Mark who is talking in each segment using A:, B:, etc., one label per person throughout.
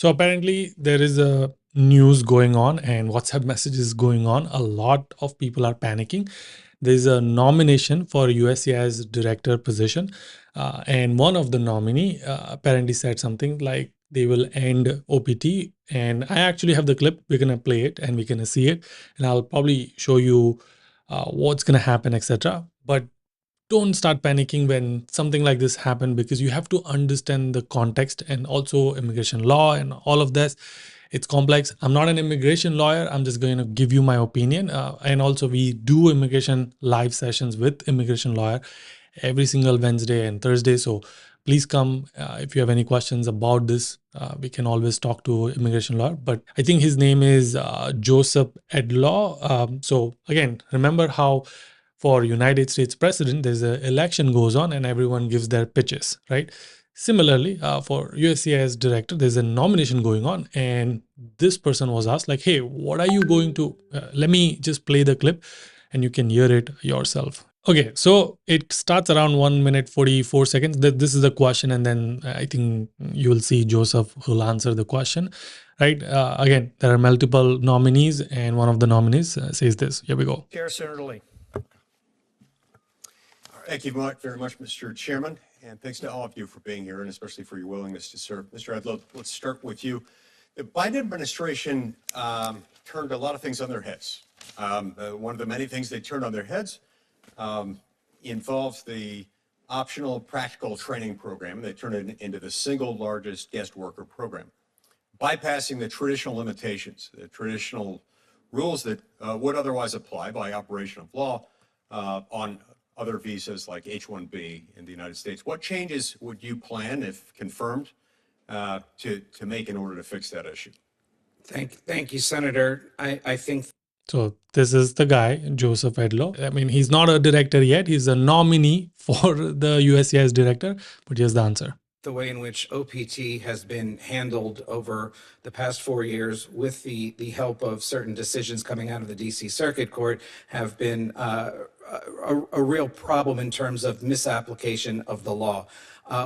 A: So apparently there is a news going on and WhatsApp messages going on. A lot of people are panicking. There's a nomination for USCIS director position. And one of the nominee apparently said something like they will end OPT. And I actually have the clip. We're going to play it and we're going to see it. And I'll probably show you what's going to happen, etc. But don't start panicking when something like this happen, because you have to understand the context and also immigration law and all of this. It's complex. I'm not an immigration lawyer. I'm just going to give you my opinion. And also we do immigration live sessions with immigration lawyer every single Wednesday and Thursday. So please come if you have any questions about this. We can always talk to immigration lawyer. But I think his name is Joseph Edlaw. So again, remember how for United States president, there's an election goes on and everyone gives their pitches, right? Similarly, for USCIS director, there's a nomination going on and this person was asked like, hey, what are you going to, let me just play the clip and you can hear it yourself. Okay, so it starts around 1 minute 44 seconds. This is the question, and then I think you will see Joseph who'll answer the question, right? Again, there are multiple nominees, and one of the nominees says this. Here we go.
B: Chair, Senator Lee.
C: Thank you very much, Mr. Chairman, and thanks to all of you for being here, and especially for your willingness to serve. Mr. Edlow, let's start with you. The Biden administration turned a lot of things on their heads. One of the many things they turned on their heads involves the optional practical training program. They turned it into the single largest guest worker program, bypassing the traditional limitations, the traditional rules that would otherwise apply by operation of law on other visas like H-1B in the United States. What changes would you plan, if confirmed, to make in order to fix that issue?
B: Thank you, Senator. I think.
A: So this is the guy, Joseph Edlow. I mean, he's not a director yet. He's a nominee for the USCIS director, but here's the answer.
B: The way in which OPT has been handled over the past 4 years with the help of certain decisions coming out of the DC Circuit Court have been a real problem in terms of misapplication of the law.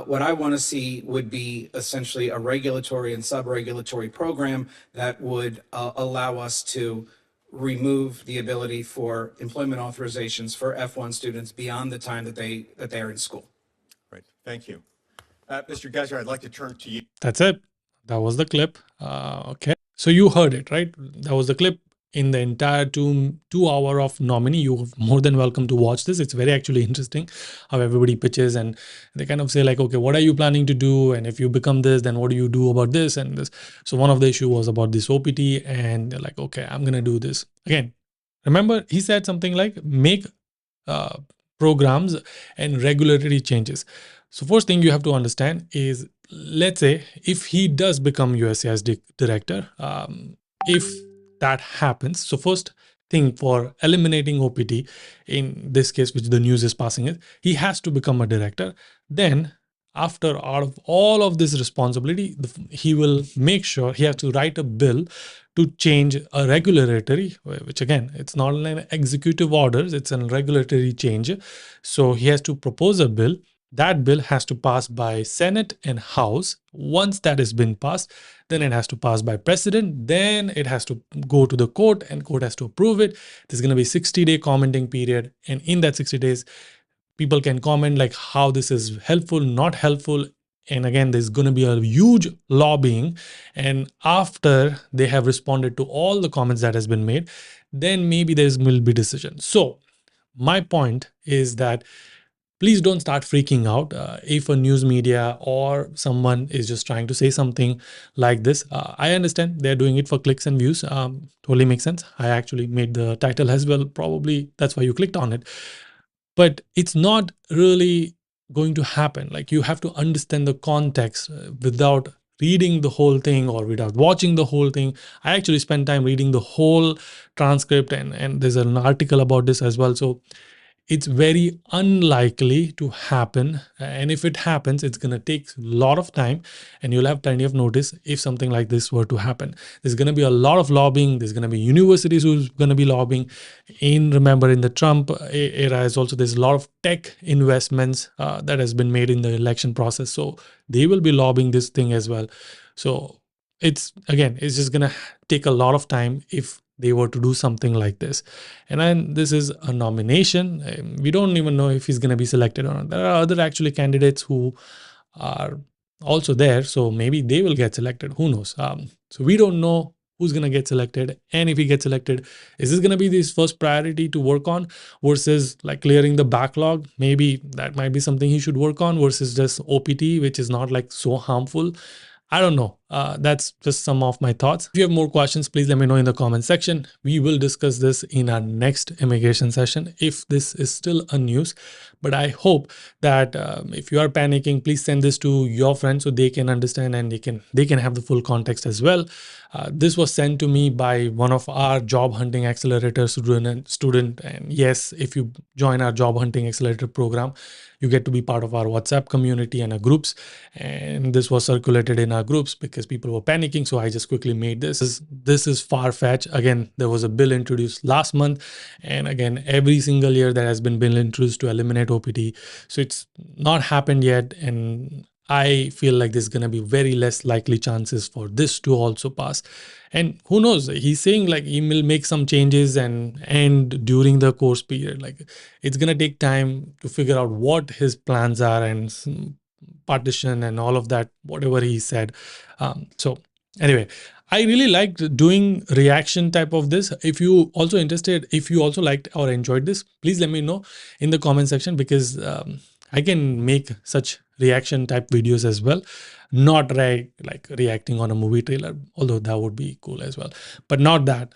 B: What I want to see would be essentially a regulatory and sub-regulatory program that would allow us to remove the ability for employment authorizations for F1 students beyond the time that they are in school.
C: Right. Thank you. Mr. Geiser, I'd like to turn to you.
A: That's it. That was the clip. Okay. So you heard it, right? That was the clip. In the entire two hour of nominee, you're more than welcome to watch this. It's very actually interesting how everybody pitches and they kind of say like, okay, what are you planning to do? And if you become this, then what do you do about this and this? So one of the issue was about this OPT and they're like, okay, I'm going to do this. Again, remember he said something like make programs and regulatory changes. So first thing you have to understand is, let's say if he does become USCIS director, if that happens. So first thing for eliminating OPT, in this case, which the news is passing is, he has to become a director. Then after out of all of this responsibility, he will make sure he has to write a bill to change a regulatory, which again, it's not an executive orders, it's a regulatory change. So he has to propose a bill. That bill has to pass by Senate and House. Once that has been passed, then it has to pass by President. Then it has to go to the court and court has to approve it. There's going to be 60-day commenting period. And in that 60 days, people can comment like how this is helpful, not helpful. And again, there's going to be a huge lobbying. And after they have responded to all the comments that has been made, then maybe there will be decision. So my point is that please don't start freaking out if a news media or someone is just trying to say something like this. I understand they're doing it for clicks and views. Totally makes sense. I actually made the title as well. Probably that's why you clicked on it. But it's not really going to happen. Like you have to understand the context without reading the whole thing or without watching the whole thing. I actually spent time reading the whole transcript and there's an article about this as well. So it's very unlikely to happen. And if it happens, it's going to take a lot of time and you'll have plenty of notice if something like this were to happen. There's going to be a lot of lobbying. There's going to be universities who's going to be lobbying. Remember in the Trump era as also, there's a lot of tech investments that has been made in the election process. So they will be lobbying this thing as well. So it's just gonna take a lot of time if they were to do something like this. And then this is a nomination. We don't even know if he's gonna be selected or not. There are other actually candidates who are also there, so maybe they will get selected. Who knows? So we don't know who's gonna get selected, and if he gets selected, is this gonna be his first priority to work on versus like clearing the backlog? Maybe that might be something he should work on versus just OPT, which is not like so harmful. I don't know. That's just some of my thoughts. If you have more questions, please let me know in the comment section. We will discuss this in our next immigration session if this is still a news. But I hope that if you are panicking, please send this to your friends so they can understand and they can have the full context as well. This was sent to me by one of our job hunting accelerator student. And yes, if you join our job hunting accelerator program, you get to be part of our WhatsApp community and our groups. And this was circulated in our groups because people were panicking. So I just quickly made this. This is far-fetched. Again, there was a bill introduced last month. And again, every single year there has been bill introduced to eliminate OPT. So it's not happened yet. And I feel like there's going to be very less likely chances for this to also pass. And who knows, he's saying like he will make some changes and during the course period, like it's going to take time to figure out what his plans are and partition and all of that, whatever he said. So anyway, I really liked doing reaction type of this. If you also interested, if you also liked or enjoyed this, please let me know in the comment section, because I can make such reaction type videos as well. Not like reacting on a movie trailer, although that would be cool as well, but not that.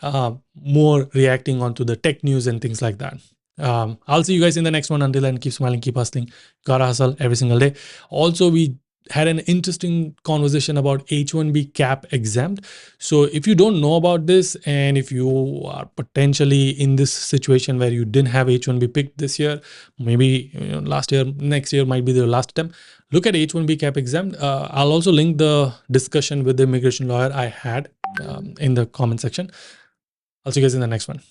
A: More reacting onto the tech news and things like that. I'll see you guys in the next one. Until then, keep smiling, keep hustling. Gotta hustle every single day. Also, we had an interesting conversation about H-1B cap exempt. So if you don't know about this, and if you are potentially in this situation where you didn't have H-1B picked this year, maybe last year, next year might be the last attempt, look at H-1B cap exempt. I'll also link the discussion with the immigration lawyer I had in the comment section. I'll see you guys in the next one.